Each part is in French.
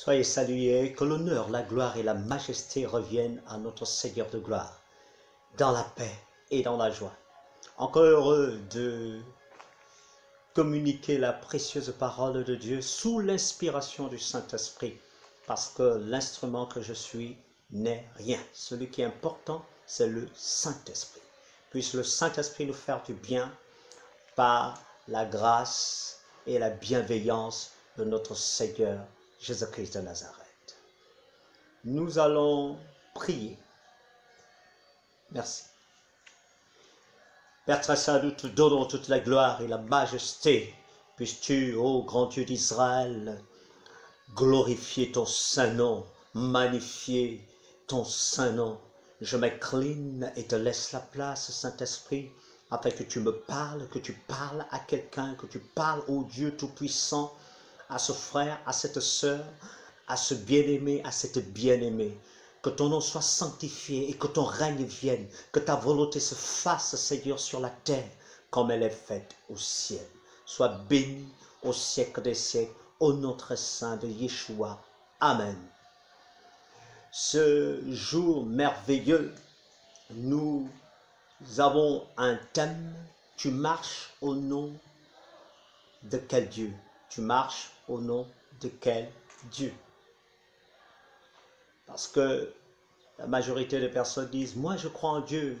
Soyez salués, que l'honneur, la gloire et la majesté reviennent à notre Seigneur de gloire, dans la paix et dans la joie. Encore heureux de communiquer la précieuse parole de Dieu sous l'inspiration du Saint-Esprit, parce que l'instrument que je suis n'est rien. Celui qui est important, c'est le Saint-Esprit. Puisse le Saint-Esprit nous faire du bien par la grâce et la bienveillance de notre Seigneur Jésus-Christ de Nazareth. Nous allons prier. Merci. Père très saint, nous te donnons toute la gloire et la majesté. Puisses-tu, ô grand Dieu d'Israël, glorifier ton saint nom, magnifier ton saint nom. Je m'incline et te laisse la place, Saint-Esprit, afin que tu me parles, que tu parles à quelqu'un, que tu parles au Dieu Tout-Puissant, à ce frère, à cette sœur, à ce bien-aimé, à cette bien-aimée. Que ton nom soit sanctifié et que ton règne vienne, que ta volonté se fasse, Seigneur, sur la terre, comme elle est faite au ciel. Sois béni au siècle des siècles, au nom très saint de Yeshua. Amen. Ce jour merveilleux, nous avons un thème. Tu marches au nom de quel Dieu? Tu marches au nom de quel Dieu? Parce que la majorité des personnes disent, moi je crois en Dieu,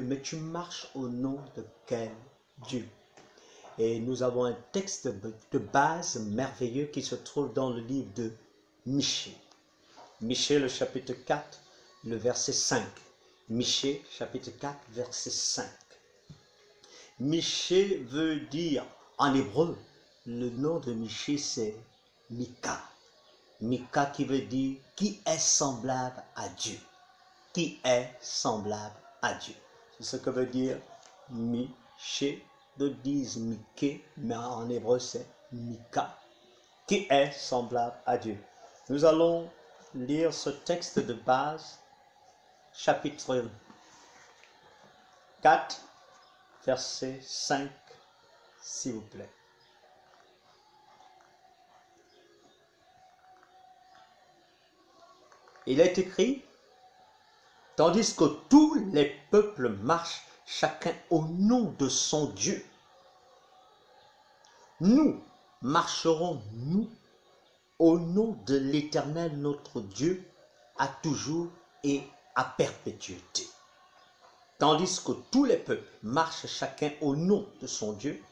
mais tu marches au nom de quel Dieu? Et nous avons un texte de base merveilleux qui se trouve dans le livre de Michée. Michée, le chapitre 4, le verset 5. Michée, chapitre 4, verset 5. Michée veut dire, en hébreu, le nom de Michée c'est Mika. Mika qui veut dire qui est semblable à Dieu. Qui est semblable à Dieu. C'est ce que veut dire Michée. D'autres disent Miké, mais en hébreu c'est Mika. Qui est semblable à Dieu. Nous allons lire ce texte de base, chapitre 4, verset 5, s'il vous plaît. Il est écrit, tandis que tous les peuples marchent chacun au nom de son Dieu, nous marcherons, nous, au nom de l'Éternel notre Dieu, à toujours et à perpétuité. Tandis que tous les peuples marchent chacun au nom de son Dieu,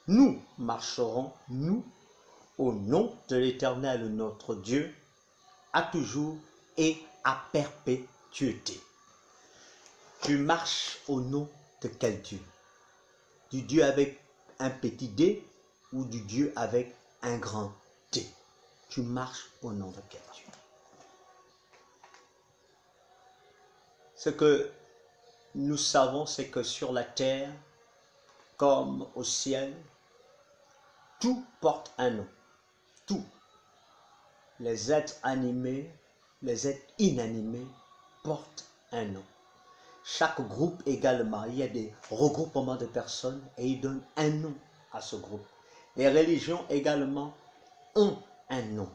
nous marcherons, nous, au nom de l'Éternel notre Dieu, à toujours et à perpétuité. Tu marches au nom de quel Dieu? Du Dieu avec un petit d ou du Dieu avec un grand D? Tu marches au nom de quel Dieu? Ce que nous savons, c'est que sur la terre, comme au ciel, tout porte un nom. Tout. Les êtres animés, les êtres inanimés portent un nom. Chaque groupe également, il y a des regroupements de personnes et ils donnent un nom à ce groupe. Les religions également ont un nom.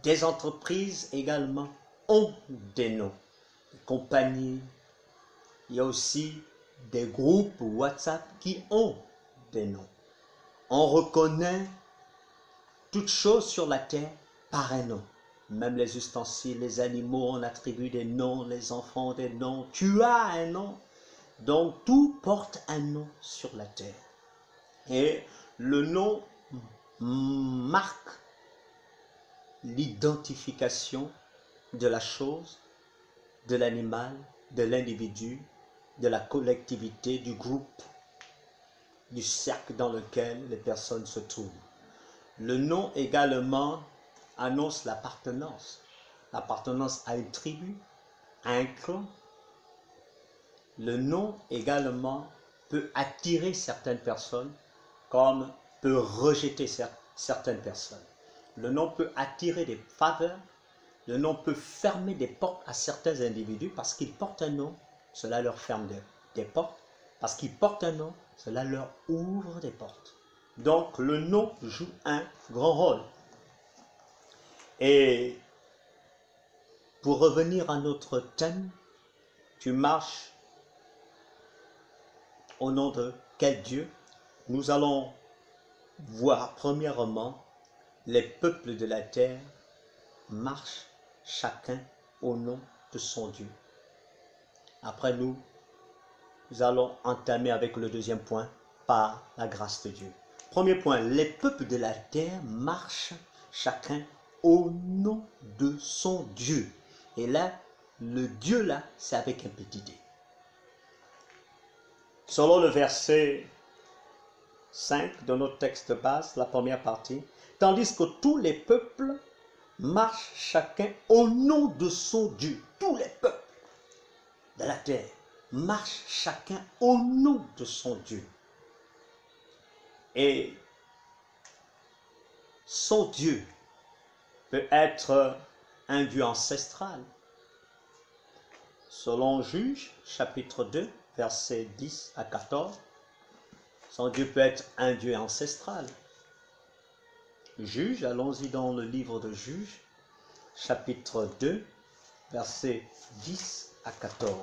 Des entreprises également ont des noms. Des compagnies, il y a aussi des groupes WhatsApp qui ont des noms. On reconnaît toutes choses sur la terre par un nom. Même les ustensiles, les animaux, on attribue des noms, les enfants des noms. Tu as un nom. Donc tout porte un nom sur la terre. Et le nom marque l'identification de la chose, de l'animal, de l'individu, de la collectivité, du groupe, du cercle dans lequel les personnes se trouvent. Le nom également annonce l'appartenance à une tribu, à un clan. Le nom également peut attirer certaines personnes comme peut rejeter certaines personnes. Le nom peut attirer des faveurs. Le nom peut fermer des portes à certains individus parce qu'ils portent un nom, cela leur ferme des portes. Parce qu'ils portent un nom, cela leur ouvre des portes. Donc le nom joue un grand rôle. Et Pour revenir à notre thème, tu marches au nom de quel Dieu? Nous allons voir premièrement les peuples de la terre marchent chacun au nom de son Dieu. Après nous allons entamer avec le deuxième point, par la grâce de Dieu. Premier point, les peuples de la terre marchent chacun au nom de son Dieu. Et là, le Dieu là, c'est avec un petit D. Selon le verset 5 de notre texte de base, la première partie, tandis que tous les peuples marchent chacun au nom de son Dieu. Tous les peuples de la terre marchent chacun au nom de son Dieu. Et son Dieu peut être un Dieu ancestral. Selon Juge, chapitre 2, versets 10 à 14, son Dieu peut être un Dieu ancestral. Juge, allons-y dans le livre de Juge, chapitre 2, versets 10 à 14.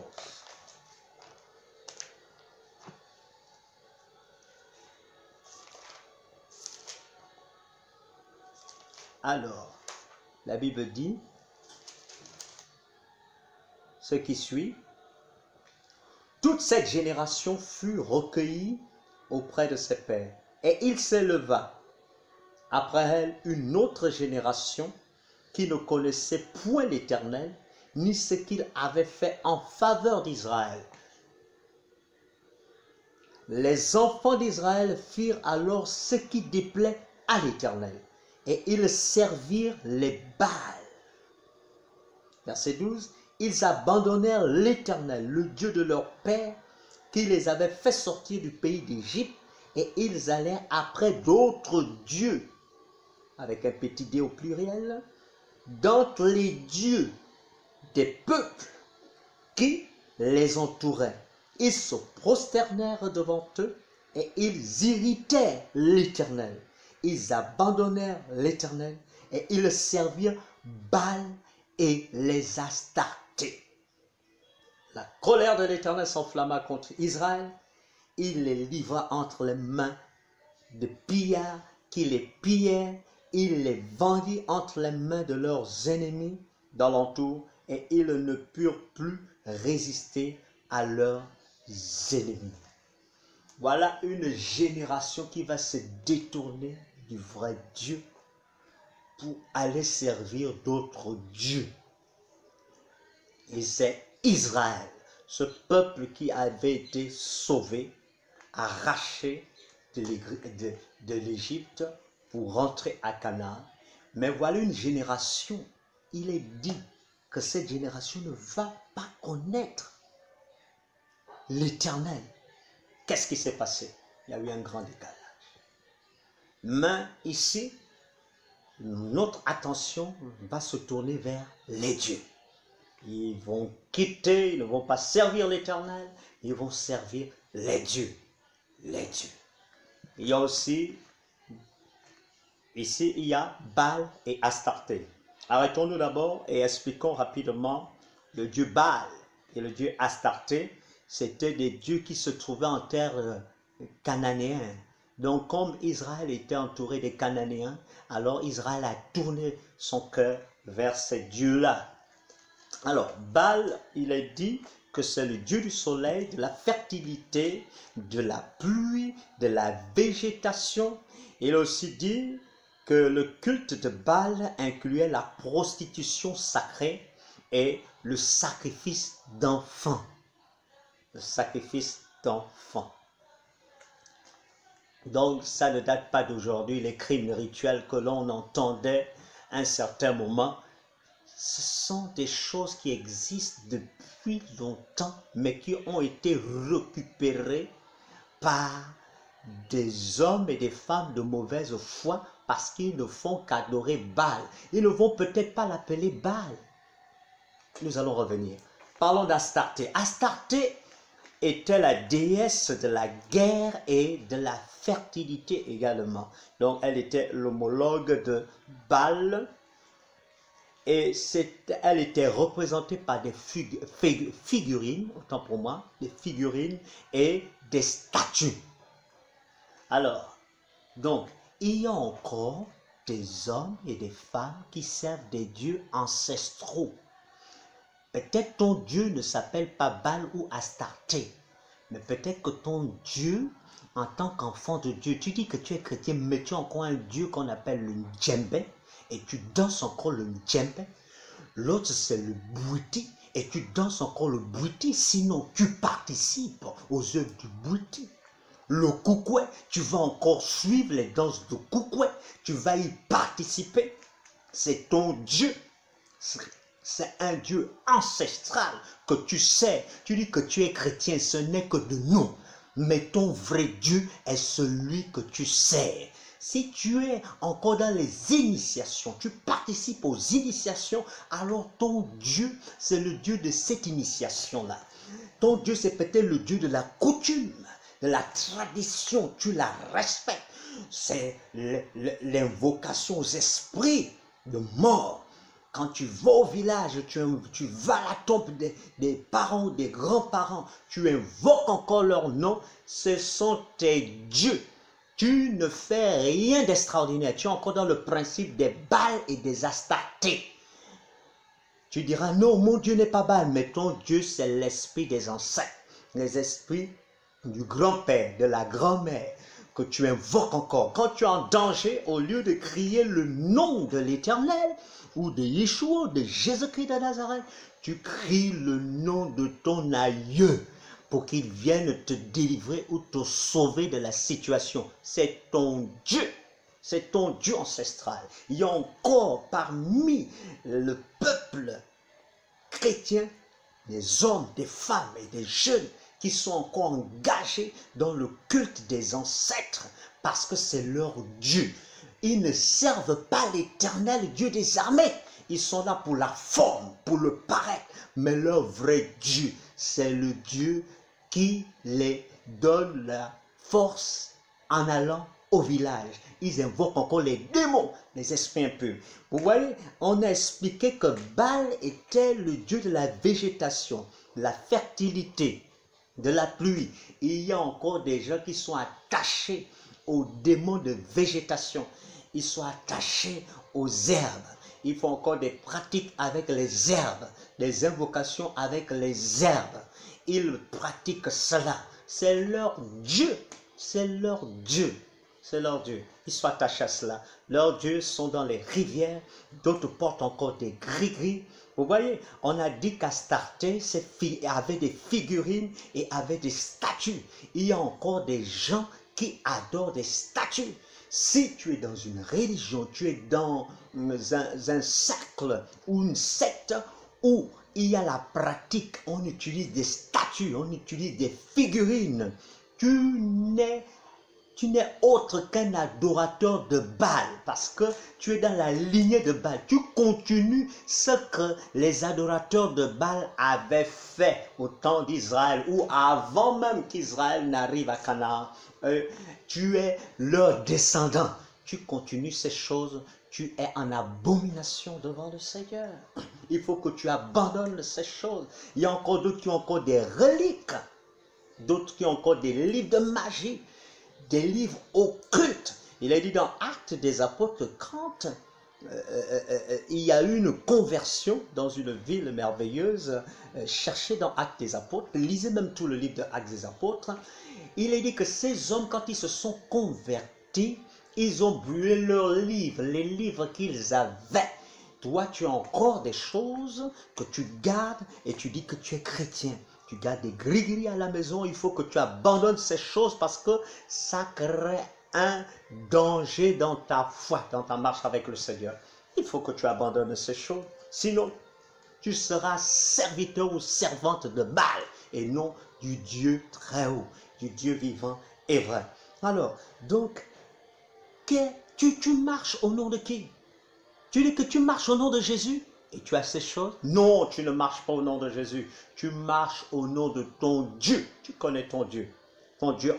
Alors, la Bible dit ce qui suit. Toute cette génération fut recueillie auprès de ses pères, et il s'éleva après elle une autre génération qui ne connaissait point l'Éternel, ni ce qu'il avait fait en faveur d'Israël. Les enfants d'Israël firent alors ce qui déplaît à l'Éternel, et ils servirent les Baals. Verset 12. Ils abandonnèrent l'Éternel, le Dieu de leur père, qui les avait fait sortir du pays d'Égypte, et ils allèrent après d'autres dieux, avec un petit d au pluriel, d'entre les dieux des peuples qui les entouraient. Ils se prosternèrent devant eux, et ils irritèrent l'Éternel. Ils abandonnèrent l'Éternel, et ils servirent Baal et les Astartés. La colère de l'Éternel s'enflamma contre Israël. Il les livra entre les mains de pillards qui les pillèrent. Il les vendit entre les mains de leurs ennemis d'alentour, et ils ne purent plus résister à leurs ennemis. Voilà une génération qui va se détourner du vrai Dieu pour aller servir d'autres dieux. Et c'est Israël, ce peuple qui avait été sauvé, arraché de l'Égypte pour rentrer à Canaan. Mais voilà une génération, il est dit que cette génération ne va pas connaître l'Éternel. Qu'est-ce qui s'est passé? Il y a eu un grand décalage. Mais ici, notre attention va se tourner vers les dieux. Ils vont quitter, ils ne vont pas servir l'Éternel, ils vont servir les dieux. Les dieux. Il y a aussi, ici, il y a Baal et Astarté. Arrêtons-nous d'abord et expliquons rapidement le dieu Baal et le dieu Astarté. C'était des dieux qui se trouvaient en terre cananéenne. Donc, comme Israël était entouré des Cananéens, alors Israël a tourné son cœur vers ces dieux-là. Alors, Baal, il est dit que c'est le dieu du soleil, de la fertilité, de la pluie, de la végétation. Il a aussi dit que le culte de Baal incluait la prostitution sacrée et le sacrifice d'enfants. Le sacrifice d'enfants. Donc, ça ne date pas d'aujourd'hui, les crimes rituels que l'on entendait à un certain moment. Ce sont des choses qui existent depuis longtemps, mais qui ont été récupérées par des hommes et des femmes de mauvaise foi parce qu'ils ne font qu'adorer Baal. Ils ne vont peut-être pas l'appeler Baal. Nous allons revenir. Parlons d'Astarté. Astarté était la déesse de la guerre et de la fertilité également. Donc, elle était l'homologue de Baal. Et elle était représentée par des figurines, autant pour moi, des figurines et des statues. Alors, donc, il y a encore des hommes et des femmes qui servent des dieux ancestraux. Peut-être ton Dieu ne s'appelle pas Baal ou Astarté, mais peut-être que ton Dieu, en tant qu'enfant de Dieu, tu dis que tu es chrétien, mais tu as encore un Dieu qu'on appelle le djembe, et tu danses encore le djembe. L'autre, c'est le bouiti, et tu danses encore le bouiti, sinon tu participes aux œuvres du bouiti. Le koukoué, tu vas encore suivre les danses de koukoué, tu vas y participer. C'est ton Dieu. C'est un Dieu ancestral que tu sais. Tu dis que tu es chrétien, ce n'est que de nom. Mais ton vrai Dieu est celui que tu sais. Si tu es encore dans les initiations, tu participes aux initiations, alors ton Dieu, c'est le Dieu de cette initiation-là. Ton Dieu, c'est peut-être le Dieu de la coutume, de la tradition, tu la respectes. C'est l'invocation aux esprits de mort. Quand tu vas au village, tu vas à la tombe des parents, des grands-parents, tu invoques encore leur nom, ce sont tes dieux. Tu ne fais rien d'extraordinaire. Tu es encore dans le principe des Baals et des Astartés. Tu diras, non, mon Dieu n'est pas Baal, mais ton Dieu, c'est l'esprit des ancêtres, les esprits du grand-père, de la grand-mère, que tu invoques encore. Quand tu es en danger, au lieu de crier le nom de l'Éternel, ou de Yeshua, de Jésus-Christ de Nazareth, tu cries le nom de ton aïeux pour qu'il vienne te délivrer ou te sauver de la situation. C'est ton Dieu. C'est ton Dieu ancestral. Il y a encore parmi le peuple chrétien des hommes, des femmes et des jeunes qui sont encore engagés dans le culte des ancêtres parce que c'est leur Dieu. Ils ne servent pas l'Éternel Dieu des armées. Ils sont là pour la forme, pour le paraître. Mais leur vrai Dieu, c'est le Dieu qui les donne la force en allant au village. Ils invoquent encore les démons, les esprits impurs. Vous voyez, on a expliqué que Baal était le dieu de la végétation, la fertilité, de la pluie. Il y a encore des gens qui sont attachés aux démons de végétation. Ils sont attachés aux herbes. Ils font encore des pratiques avec les herbes, des invocations avec les herbes. Ils pratiquent cela. C'est leur Dieu. C'est leur Dieu. C'est leur Dieu. Ils sont attachés à cela. Leurs dieux sont dans les rivières. D'autres portent encore des gris-gris. Vous voyez, on a dit qu'Astarté avait des figurines et avait des statues. Il y a encore des gens qui adorent des statues. Si tu es dans une religion, tu es dans un cercle ou une secte où il y a la pratique, on utilise des statues, on utilise des figurines, tu n'es autre qu'un adorateur de Baal parce que tu es dans la lignée de Baal. Tu continues ce que les adorateurs de Baal avaient fait au temps d'Israël ou avant même qu'Israël n'arrive à Canaan. Tu es leur descendant. Tu continues ces choses. Tu es en abomination devant le Seigneur. Il faut que tu abandonnes ces choses. Il y a encore d'autres qui ont encore des reliques. D'autres qui ont encore des livres de magie. Des livres occultes. Il est dit dans Actes des Apôtres, quand il y a eu une conversion dans une ville merveilleuse, cherchez dans Actes des Apôtres, lisez même tout le livre de Actes des Apôtres, il est dit que ces hommes, quand ils se sont convertis, ils ont brûlé leurs livres, les livres qu'ils avaient. Toi, tu as encore des choses que tu gardes et tu dis que tu es chrétien. Tu gardes des gris-gris à la maison, il faut que tu abandonnes ces choses parce que ça crée un danger dans ta foi, dans ta marche avec le Seigneur. Il faut que tu abandonnes ces choses. Sinon, tu seras serviteur ou servante de Baal et non du Dieu très haut, du Dieu vivant et vrai. Alors, donc, tu marches au nom de qui? Tu dis que tu marches au nom de Jésus et tu as ces choses? Non, tu ne marches pas au nom de Jésus. Tu marches au nom de ton Dieu. Tu connais ton Dieu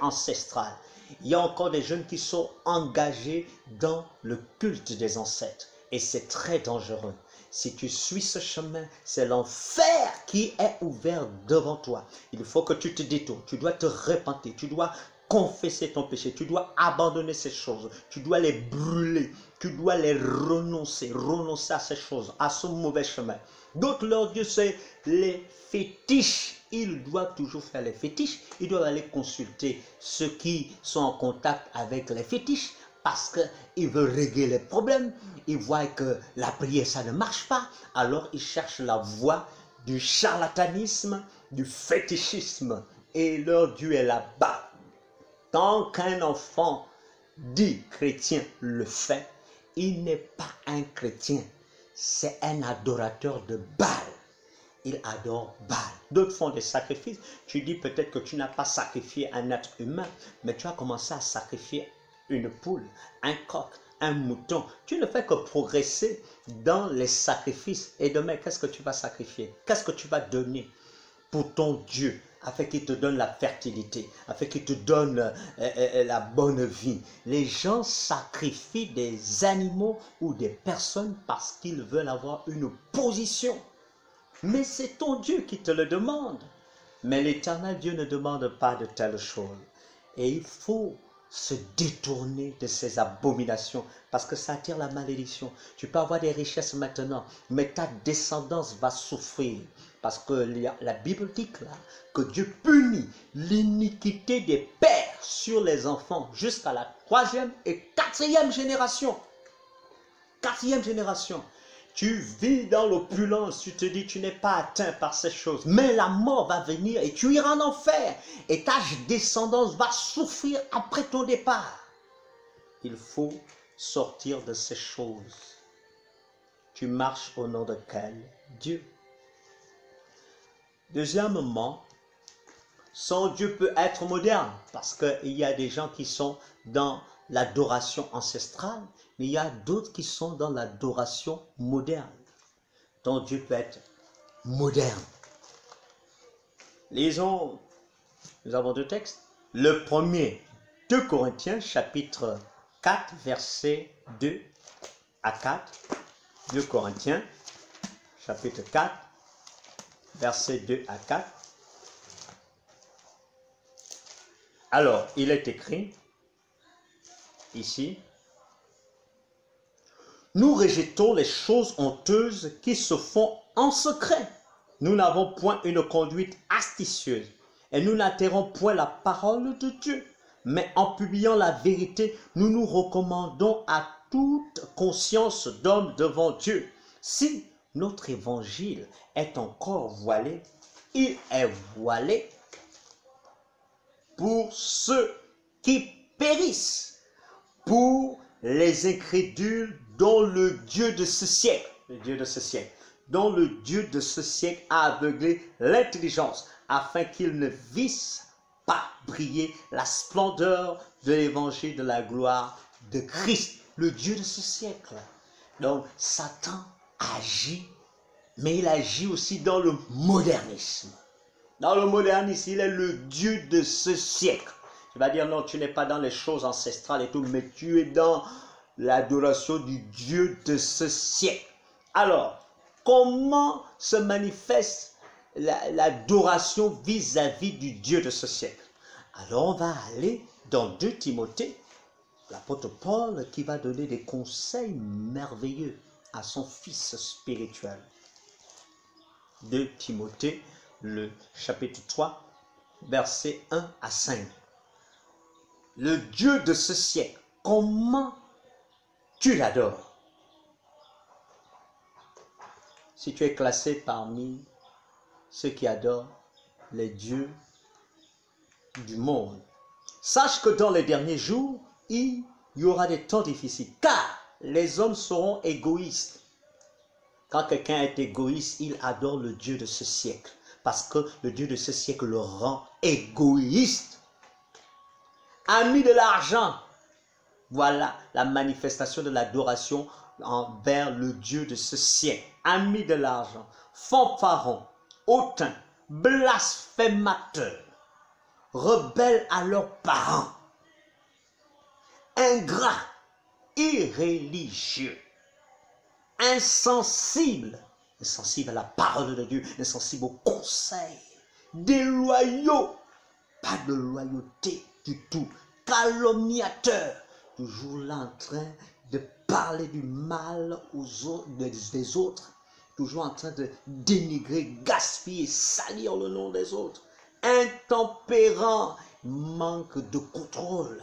ancestral. Il y a encore des jeunes qui sont engagés dans le culte des ancêtres. Et c'est très dangereux. Si tu suis ce chemin, c'est l'enfer qui est ouvert devant toi. Il faut que tu te détournes, tu dois te repentir, tu dois confesser ton péché, tu dois abandonner ces choses, tu dois les brûler, tu dois les renoncer à ces choses, à ce mauvais chemin. D'autres, leur Dieu, c'est les fétiches. Ils doivent toujours faire les fétiches, ils doivent aller consulter ceux qui sont en contact avec les fétiches, parce qu'ils veulent régler les problèmes, ils voient que la prière, ça ne marche pas, alors ils cherchent la voie du charlatanisme, du fétichisme, et leur Dieu est là-bas. Tant qu'un enfant dit chrétien le fait, il n'est pas un chrétien, c'est un adorateur de Baal. Il adore Baal. D'autres font des sacrifices. Tu dis peut-être que tu n'as pas sacrifié un être humain, mais tu as commencé à sacrifier une poule, un coq, un mouton. Tu ne fais que progresser dans les sacrifices. Et demain, qu'est-ce que tu vas sacrifier? Qu'est-ce que tu vas donner pour ton Dieu, afin qu'il te donne la fertilité, afin qu'il te donne la bonne vie? Les gens sacrifient des animaux ou des personnes parce qu'ils veulent avoir une position. Mais c'est ton Dieu qui te le demande. Mais l'Éternel Dieu ne demande pas de telles choses. Et il faut se détourner de ces abominations parce que ça attire la malédiction. Tu peux avoir des richesses maintenant, mais ta descendance va souffrir. Parce que la Bible dit là que Dieu punit l'iniquité des pères sur les enfants jusqu'à la 3e et 4e génération. 4e génération. Tu vis dans l'opulence, tu te dis tu n'es pas atteint par ces choses. Mais la mort va venir et tu iras en enfer. Et ta descendance va souffrir après ton départ. Il faut sortir de ces choses. Tu marches au nom de quel Dieu? Deuxièmement, son Dieu peut être moderne. Parce qu'il y a des gens qui sont dans l'adoration ancestrale, mais il y a d'autres qui sont dans l'adoration moderne. Ton Dieu peut être moderne. Lisons, nous avons deux textes. Le premier, 2 Corinthiens, chapitre 4, versets 2 à 4. 2 Corinthiens, chapitre 4, versets 2 à 4. Alors, il est écrit ici: nous rejetons les choses honteuses qui se font en secret. Nous n'avons point une conduite astucieuse et nous n'atterrons point la parole de Dieu. Mais en publiant la vérité, nous nous recommandons à toute conscience d'homme devant Dieu. Si notre évangile est encore voilé, il est voilé pour ceux qui périssent, pour les incrédules dont le Dieu de ce siècle, dont le Dieu de ce siècle a aveuglé l'intelligence, afin qu'ils ne vissent pas briller la splendeur de l'évangile de la gloire de Christ, le Dieu de ce siècle. Donc Satan agit, mais il agit aussi dans le modernisme. Dans le modernisme, il est le Dieu de ce siècle. Tu vas dire non, tu n'es pas dans les choses ancestrales et tout, mais tu es dans l'adoration du Dieu de ce siècle. Alors, comment se manifeste l'adoration vis-à-vis du Dieu de ce siècle? Alors, on va aller dans 2 Timothée, l'apôtre Paul qui va donner des conseils merveilleux à son fils spirituel. 2 Timothée, le chapitre 3, versets 1 à 5. Le Dieu de ce siècle, comment tu l'adores? Si tu es classé parmi ceux qui adorent les dieux du monde, sache que dans les derniers jours, il y aura des temps difficiles, car les hommes seront égoïstes. Quand quelqu'un est égoïste, il adore le Dieu de ce siècle, parce que le Dieu de ce siècle le rend égoïste. Ami de l'argent, voilà la manifestation de l'adoration envers le Dieu de ce siècle. Ami de l'argent, fanfaron, hautain, blasphémateur, rebelles à leurs parents, ingrats, irréligieux. insensibles, insensibles à la parole de Dieu, insensibles au conseil, déloyaux, pas de loyauté du tout, calomniateurs, toujours là en train de parler du mal aux autres, des autres, toujours en train de dénigrer, gaspiller, salir le nom des autres, intempérants, manque de contrôle,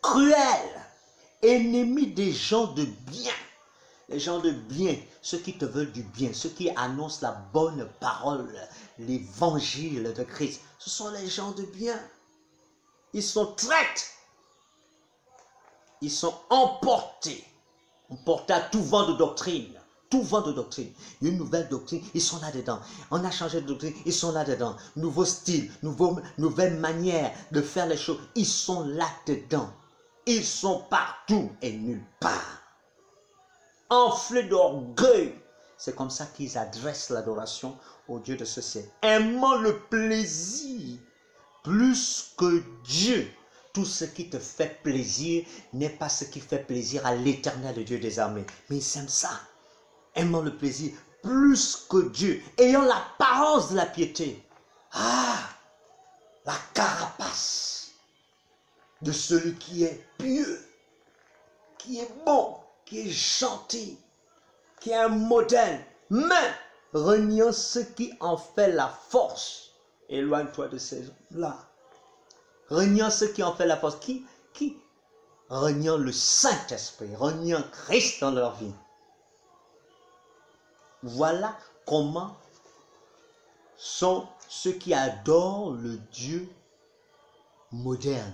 cruel, ennemi des gens de bien. Les gens de bien, ceux qui te veulent du bien, ceux qui annoncent la bonne parole, l'évangile de Christ, ce sont les gens de bien. Ils sont traites. Ils sont emportés à tout vent de doctrine. Tout vent de doctrine. Il y a une nouvelle doctrine, ils sont là-dedans. On a changé de doctrine, ils sont là-dedans. Nouveau style, nouvelle manière de faire les choses, ils sont là-dedans. Ils sont partout et nulle part. Enflés d'orgueil. C'est comme ça qu'ils adressent l'adoration au Dieu de ce siècle. Aimant le plaisir plus que Dieu. Tout ce qui te fait plaisir n'est pas ce qui fait plaisir à l'Éternel, Dieu des armées. Mais ils aiment ça. Aimant le plaisir plus que Dieu. Ayant l'apparence de la piété. Ah, la carapace de celui qui est pieux, qui est bon, qui est gentil, qui est un modèle, mais reniant ce qui en fait la force. Éloigne-toi de ces gens-là. Reniant ce qui en fait la force. Qui reniant le Saint-Esprit, reniant Christ dans leur vie. Voilà comment sont ceux qui adorent le Dieu moderne,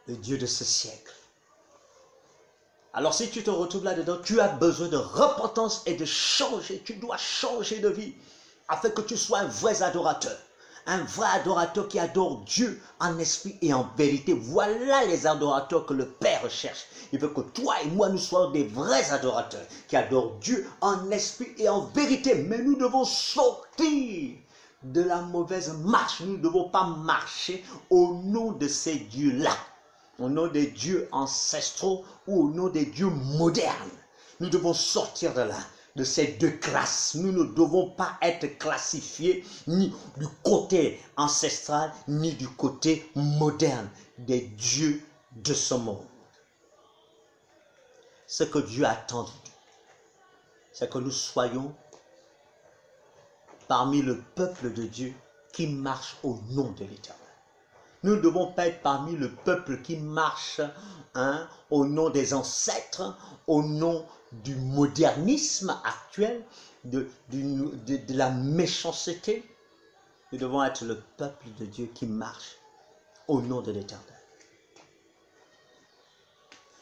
le Dieu de ce siècle. Alors si tu te retrouves là-dedans, tu as besoin de repentance et de changer. Tu dois changer de vie afin que tu sois un vrai adorateur. Un vrai adorateur qui adore Dieu en esprit et en vérité. Voilà les adorateurs que le Père cherche. Il veut que toi et moi, nous soyons des vrais adorateurs qui adorent Dieu en esprit et en vérité. Mais nous devons sortir de la mauvaise marche. Nous ne devons pas marcher au nom de ces dieux-là. Au nom des dieux ancestraux ou au nom des dieux modernes. Nous devons sortir de là. De ces deux classes. Nous ne devons pas être classifiés ni du côté ancestral ni du côté moderne des dieux de ce monde. Ce que Dieu attend de nous, c'est que nous soyons parmi le peuple de Dieu qui marche au nom de l'Éternel. Nous ne devons pas être parmi le peuple qui marche au nom des ancêtres, au nom du modernisme actuel, de la méchanceté. Nous devons être le peuple de Dieu qui marche au nom de l'Éternel.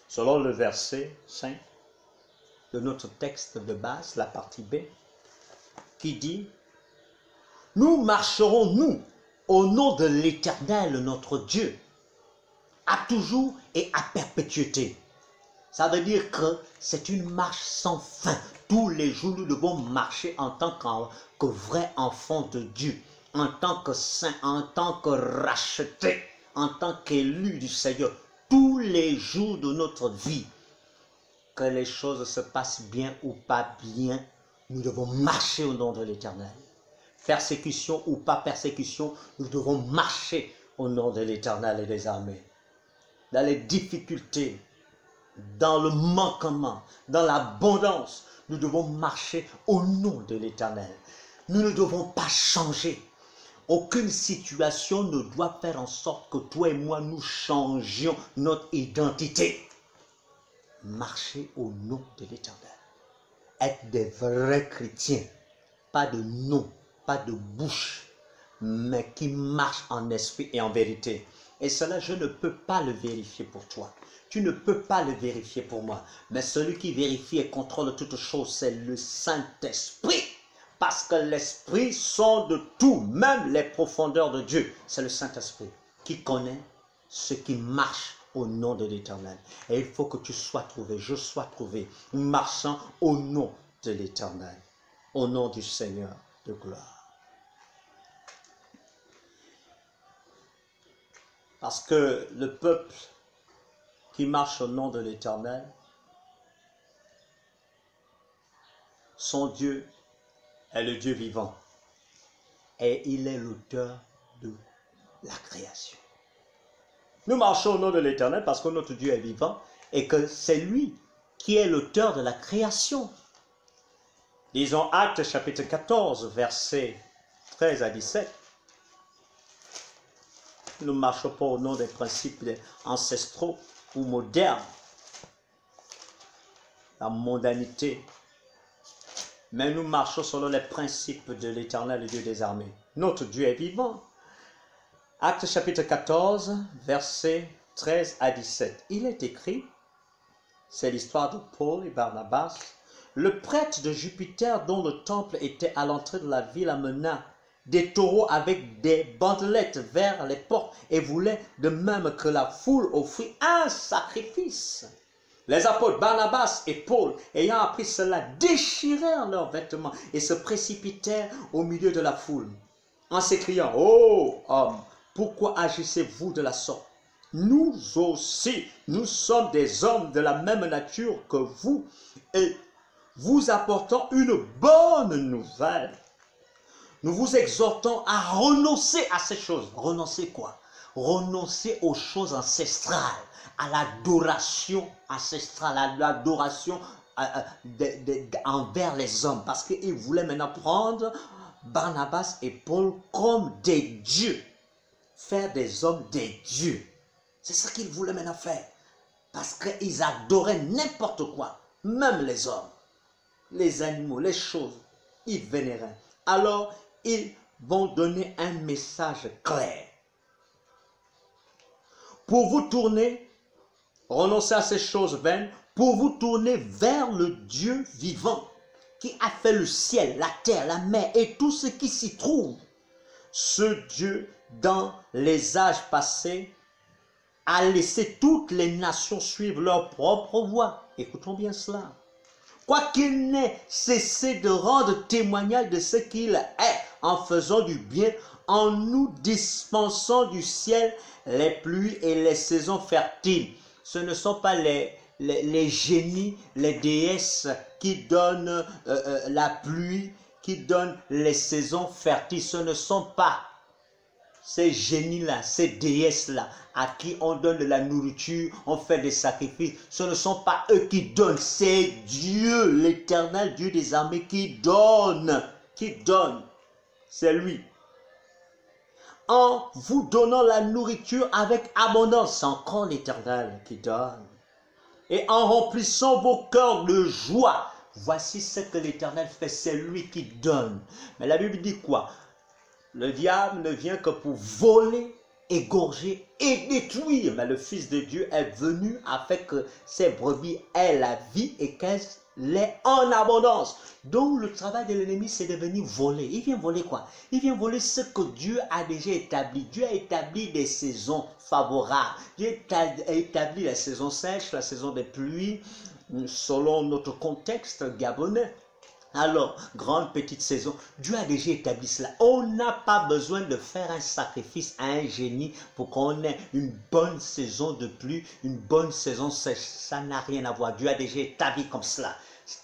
Selon le verset 5 de notre texte de base, la partie B, qui dit « Nous marcherons, nous, au nom de l'Éternel, notre Dieu, à toujours et à perpétuité. » Ça veut dire que c'est une marche sans fin. Tous les jours, nous devons marcher en tant que vrais enfants de Dieu, en tant que saints, en tant que rachetés, en tant qu'élus du Seigneur. Tous les jours de notre vie, que les choses se passent bien ou pas bien, nous devons marcher au nom de l'Éternel. Persécution ou pas persécution, nous devons marcher au nom de l'Éternel et des armées. Dans les difficultés, dans le manquement, dans l'abondance, nous devons marcher au nom de l'Éternel. Nous ne devons pas changer. Aucune situation ne doit faire en sorte que toi et moi, nous changions notre identité. Marcher au nom de l'Éternel. Être des vrais chrétiens. Pas de nom, pas de bouche, mais qui marchent en esprit et en vérité. Et cela, je ne peux pas le vérifier pour toi. Tu ne peux pas le vérifier pour moi. Mais celui qui vérifie et contrôle toutes choses, c'est le Saint-Esprit. Parce que l'Esprit sonde de tout, même les profondeurs de Dieu. C'est le Saint-Esprit qui connaît ce qui marche au nom de l'Éternel. Et il faut que tu sois trouvé, je sois trouvé, marchant au nom de l'Éternel. Au nom du Seigneur de gloire. Parce que le peuple qui marche au nom de l'Éternel son Dieu est le Dieu vivant et il est l'auteur de la création. Nous marchons au nom de l'Éternel parce que notre Dieu est vivant et que c'est lui qui est l'auteur de la création. Disons Actes chapitre 14, versets 13 à 17. Nous ne marchons pas au nom des principes ancestraux ou modernes, la mondanité, mais nous marchons selon les principes de l'Éternel, le Dieu des armées. Notre Dieu est vivant. Actes chapitre 14, versets 13 à 17. Il est écrit, c'est l'histoire de Paul et Barnabas. Le prêtre de Jupiter, dont le temple était à l'entrée de la ville, amena des taureaux avec des bandelettes vers les portes et voulait de même que la foule offrit un sacrifice. Les apôtres Barnabas et Paul, ayant appris cela, déchirèrent leurs vêtements et se précipitèrent au milieu de la foule, en s'écriant « Ô hommes, pourquoi agissez-vous de la sorte? Nous aussi, nous sommes des hommes de la même nature que vous et vous apportons une bonne nouvelle. Nous vous exhortons à renoncer à ces choses. » Renoncer quoi? Renoncer aux choses ancestrales, à l'adoration ancestrale, à l'adoration envers les hommes. Parce qu'ils voulaient maintenant prendre Barnabas et Paul comme des dieux. Faire des hommes des dieux. C'est ce qu'ils voulaient maintenant faire. Parce qu'ils adoraient n'importe quoi. Même les hommes, les animaux, les choses. Ils vénéraient. Alors, ils vont donner un message clair. Pour vous tourner, renoncer à ces choses vaines, pour vous tourner vers le Dieu vivant qui a fait le ciel, la terre, la mer et tout ce qui s'y trouve. Ce Dieu, dans les âges passés, a laissé toutes les nations suivre leur propre voie. Écoutons bien cela. Quoiqu'il n'ait cessé de rendre témoignage de ce qu'il est en faisant du bien, en nous dispensant du ciel les pluies et les saisons fertiles. Ce ne sont pas les génies, les déesses qui donnent la pluie, qui donnent les saisons fertiles. Ce ne sont pas ces génies-là, ces déesses-là, à qui on donne de la nourriture, on fait des sacrifices. Ce ne sont pas eux qui donnent, c'est Dieu, l'Éternel, Dieu des armées, qui donne. C'est lui. En vous donnant la nourriture avec abondance, c'est encore l'Éternel qui donne. Et en remplissant vos cœurs de joie, voici ce que l'Éternel fait, c'est lui qui donne. Mais la Bible dit quoi? Le diable ne vient que pour voler, égorger et détruire. Mais le Fils de Dieu est venu afin que ses brebis aient la vie et qu'elles l'aient en abondance. Donc le travail de l'ennemi, c'est de venir voler. Il vient voler quoi? Il vient voler ce que Dieu a déjà établi. Dieu a établi des saisons favorables. Dieu a établi la saison sèche, la saison des pluies, selon notre contexte gabonais. Alors, grande, petite saison, Dieu a déjà établi cela. On n'a pas besoin de faire un sacrifice à un génie pour qu'on ait une bonne saison de pluie, une bonne saison sèche. Ça n'a rien à voir. Dieu a déjà établi comme cela.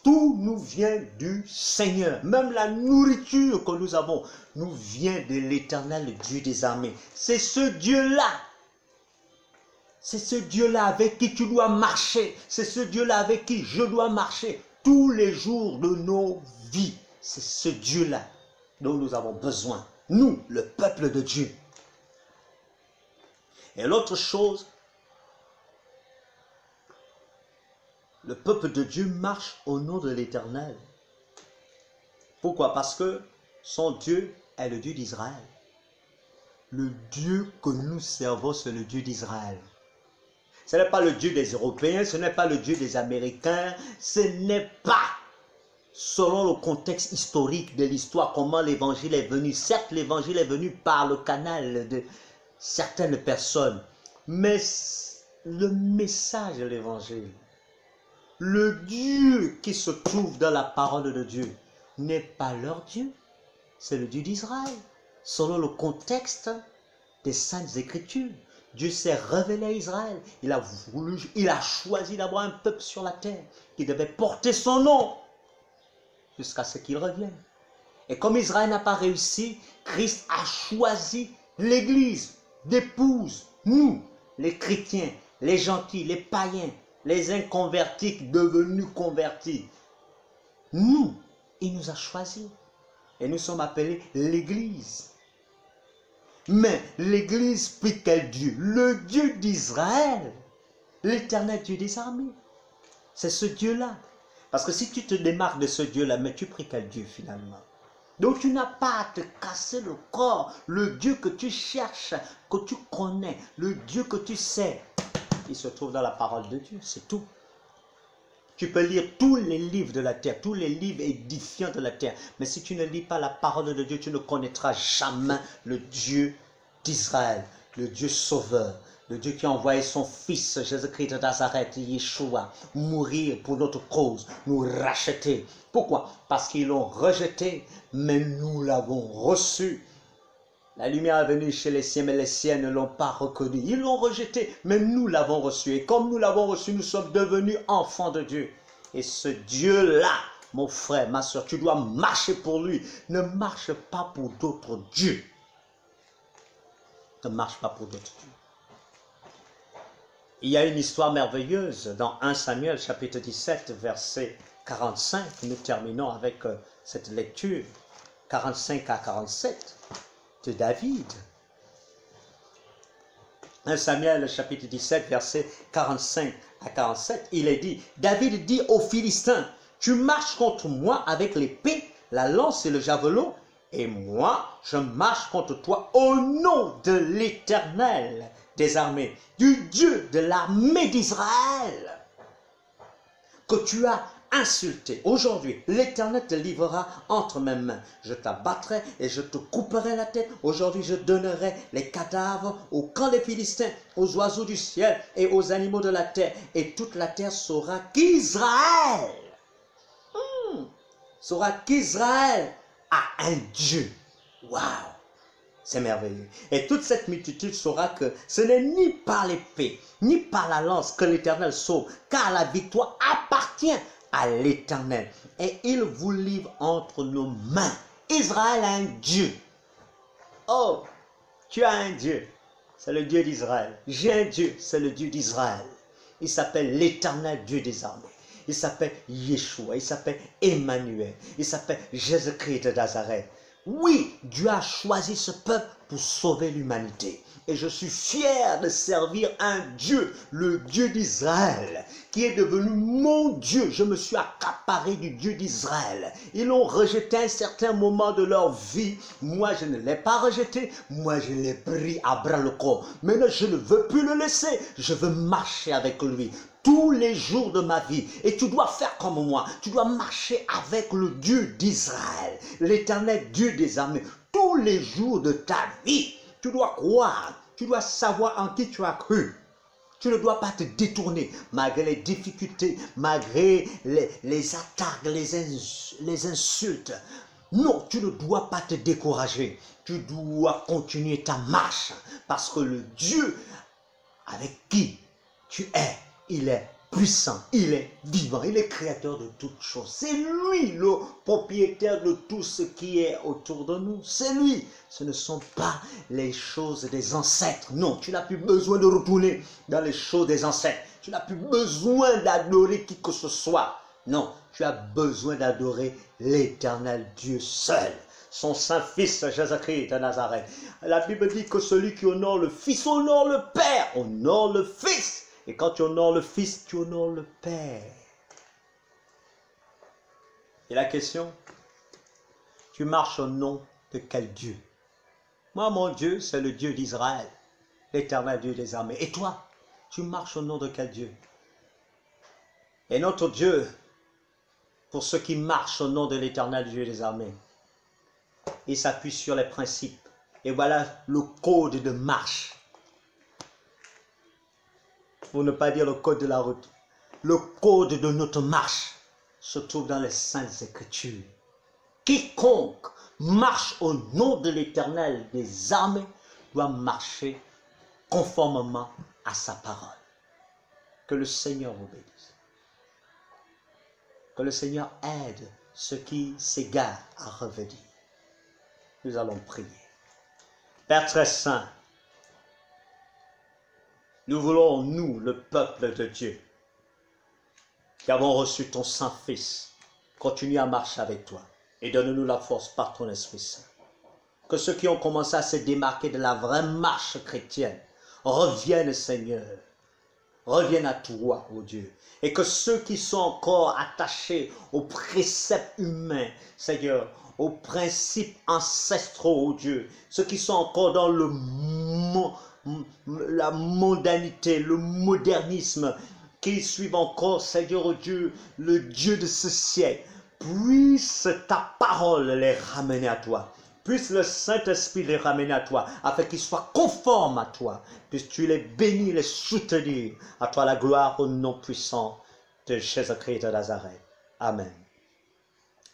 Tout nous vient du Seigneur. Même la nourriture que nous avons nous vient de l'Éternel, le Dieu des armées. C'est ce Dieu-là. C'est ce Dieu-là avec qui tu dois marcher. C'est ce Dieu-là avec qui je dois marcher. Tous les jours de nos vies, c'est ce Dieu-là dont nous avons besoin. Nous, le peuple de Dieu. Et l'autre chose, le peuple de Dieu marche au nom de l'Éternel. Pourquoi? Parce que son Dieu est le Dieu d'Israël. Le Dieu que nous servons, c'est le Dieu d'Israël. Ce n'est pas le Dieu des Européens, ce n'est pas le Dieu des Américains, ce n'est pas, selon le contexte historique de l'histoire, comment l'évangile est venu. Certes, l'évangile est venu par le canal de certaines personnes, mais le message de l'évangile, le Dieu qui se trouve dans la parole de Dieu, n'est pas leur Dieu, c'est le Dieu d'Israël, selon le contexte des Saintes Écritures. Dieu s'est révélé à Israël. Il a choisi d'avoir un peuple sur la terre qui devait porter son nom. jusqu'à ce qu'il revienne. Et comme Israël n'a pas réussi, Christ a choisi l'Église d'épouse, nous, les chrétiens, les gentils, les païens, les inconvertis devenus convertis. Nous, il nous a choisis. Et nous sommes appelés l'Église. Mais l'Église prie quel Dieu? Le Dieu d'Israël, l'Éternel Dieu des armées. C'est ce Dieu-là. Parce que si tu te démarques de ce Dieu-là, mais tu pries quel Dieu finalement? Donc tu n'as pas à te casser le corps. Le Dieu que tu cherches, que tu connais, le Dieu que tu sais, il se trouve dans la parole de Dieu, c'est tout. Tu peux lire tous les livres de la terre, tous les livres édifiants de la terre. Mais si tu ne lis pas la parole de Dieu, tu ne connaîtras jamais le Dieu d'Israël, le Dieu sauveur, le Dieu qui a envoyé son Fils Jésus-Christ de Nazareth, Yeshua, mourir pour notre cause, nous racheter. Pourquoi? Parce qu'ils l'ont rejeté, mais nous l'avons reçu. La lumière est venue chez les siens, mais les siens ne l'ont pas reconnu. Ils l'ont rejeté, mais nous l'avons reçu. Et comme nous l'avons reçu, nous sommes devenus enfants de Dieu. Et ce Dieu-là, mon frère, ma soeur, tu dois marcher pour lui. Ne marche pas pour d'autres dieux. Ne marche pas pour d'autres dieux. Il y a une histoire merveilleuse dans 1 Samuel, chapitre 17, verset 45. Nous terminons avec cette lecture, 45 à 47. De David. 1 Samuel chapitre 17 verset 45 à 47, il est dit, David dit aux Philistins, tu marches contre moi avec l'épée, la lance et le javelot, et moi je marche contre toi au nom de l'Éternel des armées, du Dieu de l'armée d'Israël, que tu as insulté. Aujourd'hui, l'Éternel te livrera entre mes mains. Je t'abattrai et je te couperai la tête. Aujourd'hui, je donnerai les cadavres au camp des Philistins, aux oiseaux du ciel et aux animaux de la terre. Et toute la terre saura qu'Israël, saura qu'Israël a un Dieu. Waouh! C'est merveilleux. Et toute cette multitude saura que ce n'est ni par l'épée, ni par la lance que l'Éternel sauve, car la victoire appartient à l'Éternel. Et il vous livre entre nos mains. Israël a un Dieu. Oh, tu as un Dieu. C'est le Dieu d'Israël. J'ai un Dieu. C'est le Dieu d'Israël. Il s'appelle l'Éternel Dieu des armées. Il s'appelle Yeshua. Il s'appelle Emmanuel. Il s'appelle Jésus-Christ de Nazareth. Oui, Dieu a choisi ce peuple pour sauver l'humanité. Et je suis fier de servir un Dieu, le Dieu d'Israël, qui est devenu mon Dieu. Je me suis accaparé du Dieu d'Israël. Ils l'ont rejeté à un certain moment de leur vie. Moi, je ne l'ai pas rejeté. Moi, je l'ai pris à bras le corps. Maintenant, je ne veux plus le laisser. Je veux marcher avec lui tous les jours de ma vie. Et tu dois faire comme moi. Tu dois marcher avec le Dieu d'Israël, l'Éternel Dieu des armées, tous les jours de ta vie. Tu dois croire, tu dois savoir en qui tu as cru. Tu ne dois pas te détourner malgré les difficultés, malgré les attaques, les insultes. Non, tu ne dois pas te décourager. Tu dois continuer ta marche parce que le Dieu avec qui tu es, il est puissant, il est vivant, il est créateur de toutes choses. C'est lui le propriétaire de tout ce qui est autour de nous. C'est lui. Ce ne sont pas les choses des ancêtres. Non, tu n'as plus besoin de retourner dans les choses des ancêtres. Tu n'as plus besoin d'adorer qui que ce soit. Non, tu as besoin d'adorer l'Éternel Dieu seul. Son Saint-Fils Jésus-Christ de Nazareth. La Bible dit que celui qui honore le Fils honore le Père, honore le Fils. Et quand tu honores le Fils, tu honores le Père. Et la question, tu marches au nom de quel Dieu? Moi, mon Dieu, c'est le Dieu d'Israël, l'Éternel Dieu des armées. Et toi, tu marches au nom de quel Dieu? Et notre Dieu, pour ceux qui marchent au nom de l'Éternel Dieu des armées, il s'appuie sur les principes. Et voilà le code de marche. Pour ne pas dire le code de la route. Le code de notre marche se trouve dans les Saintes Écritures. Quiconque marche au nom de l'Éternel des armées doit marcher conformément à sa parole. Que le Seigneur vous bénisse. Que le Seigneur aide ceux qui s'égarent à revenir. Nous allons prier. Père très saint, nous voulons, nous, le peuple de Dieu, qui avons reçu ton Saint-Fils, continuer à marcher avec toi et donne-nous la force par ton Esprit Saint. Que ceux qui ont commencé à se démarquer de la vraie marche chrétienne reviennent, Seigneur, reviennent à toi, ô Dieu. Et que ceux qui sont encore attachés aux préceptes humains, Seigneur, aux principes ancestraux, ô Dieu, ceux qui sont encore dans la mondanité, le modernisme, qui suivent encore, Seigneur, ô Dieu, le Dieu de ce siècle, puisse ta parole les ramener à toi. Puisse le Saint-Esprit les ramener à toi, afin qu'ils soient conformes à toi. Puisses-tu les bénir, les soutenir. À toi la gloire au nom puissant de Jésus-Christ de Nazareth. Amen.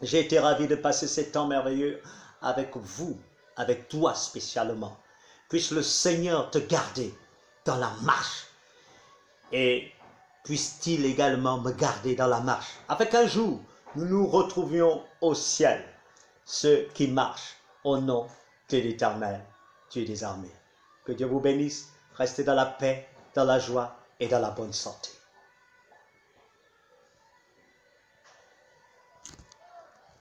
J'ai été ravi de passer ces temps merveilleux avec vous, avec toi spécialement. Puisse le Seigneur te garder dans la marche. Et puisse-t-il également me garder dans la marche. Afin qu'un jour, nous nous retrouvions au ciel. Ceux qui marchent au nom de l'Éternel, Dieu des armées. Que Dieu vous bénisse. Restez dans la paix, dans la joie et dans la bonne santé.